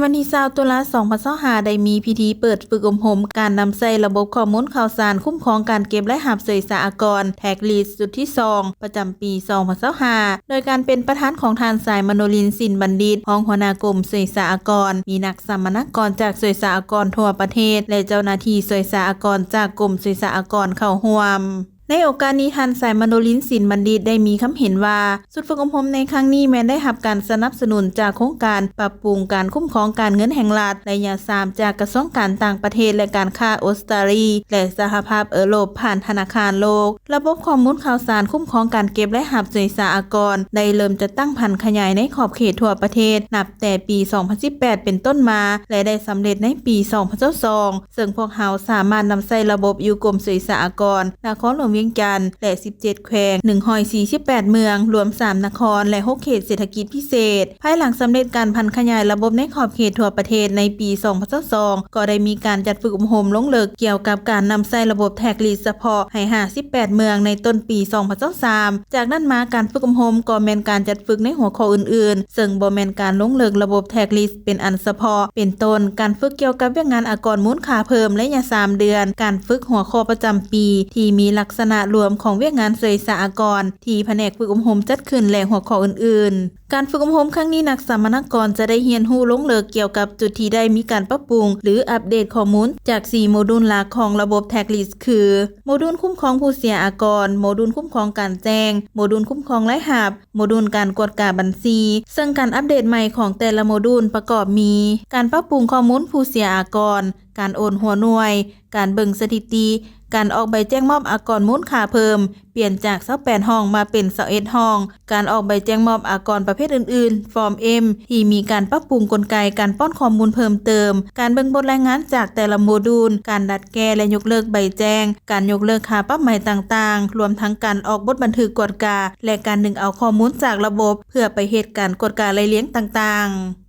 วันที่20ตุลา2025ได้มีพิธีเปิดฝึกอบรมการนำใช้ระบบข้อมูลข่าวสารคุ้มครองการเก็บและหับเสยสหกรณ์แท็กลีสสุดที่ 2 ประจำปี2025โดยการเป็นประธานของทานสายมโนลินทร์สินบัณฑิตรองหัวหน้ากรมเสยสหกรณ์มีนักสัมมนากรจากเสยสหกรณ์ทั่วประเทศและเจ้าหน้าที่เสยสหกรณ์จากกรมเสยสหกรณ์เข้าร่วมในโอกาสนี้ท่านสายมโนลินทร์สินบัณฑิตได้มีคำเห็นว่าสุดฝึกอบรมในครั้งนี้แม้ได้รับการสนับสนุนจากโครงการปรับปรุงการคุ้มครองการเงินแห่งรัฐระยะ3จากกระทรวงการต่างประเทศและการค้าออสเตรเลียและสหภาพยุโรปผ่านธนาคารโลกระบบข้อมูลข่าวสารคุ้มครองการเก็บและหับเสยสหกรณ์ได้เริ่มจะตั้งพันขยายในขอบเขตทั่วประเทศนับแต่ปี 2018 เป็นต้นมาและได้สำเร็จในปี 2022ซึ่งพวกเขาสามารถนำใช้ระบบอยู่กรมเสยสหกรณ์นครหลวงเวียงจันทร์และ17 แขวง148เมืองรวม3นครและ6เขตเศรษฐกิจพิเศษภายหลังสำเร็จการพันขยายระบบในขอบเขตทั่วประเทศในปี 2022ก็ได้มีการจัดฝึกอบรมลงลึกเกี่ยวกับการนำใช้ระบบแท็กลีสเฉพาะให้58เมืองในต้นปี 2023จากนั้นมาการฝึกอบรมก็แม่นการจัดฝึกในหัวข้ออื่นๆซึ่งบ่แม่นการลงลึกระบบแท็กลีสเป็นอันเฉพาะเป็นต้นการฝึกเกี่ยวกับเวียกงานอากรมูลค่าเพิ่มระยะ3เดือนการฝึกหัวข้อประจำปีที่มีลักษณะรวมของเวียกงานเสยสหกรณ์ที่แผนกฝึกอบรมจัดขึ้นและหัวข้ออื่นๆการฝึกอบรมครั้งนี้นักสัมมนากรจะได้เรียนรู้ลงลึกเกี่ยวกับจุดที่ได้มีการปรับปรุงหรืออัปเดตข้อมูลจาก4โมดูลหลักของระบบแท็กลีสคือโมดูลคุ้มครองผู้เสียอากรโมดูลคุ้มครองการแจ้งโมดูลคุ้มครองรายรับโมดูลการกวดกาบัญชีซึ่งการอัปเดตใหม่ของแต่ละโมดูลประกอบมีการปรับปรุงข้อมูลผู้เสียอากรการโอนหัวหน่วยการเบิ่งสถิติการออกใบแจ้งมอบอากรมูลค่าเพิ่มเปลี่ยนจาก28ห้องมาเป็น21ห้องการออกใบแจ้งมอบอากรประเภทอื่นๆฟอร์ม M ที่มีการปรับปรุงกลไกการป้อนข้อมูลเพิ่มเติมการเบิ่งบทรายงานจากแต่ละโมดูลการดัดแก้และยกเลิกใบแจ้งการยกเลิกค่าปรับใหม่ต่างๆรวมทั้งการออกบทบันทึกกวดกาและการดึงเอาข้อมูลจากระบบเพื่อไปเหตุการณ์กวดกาไล่เลี้ยงต่างๆ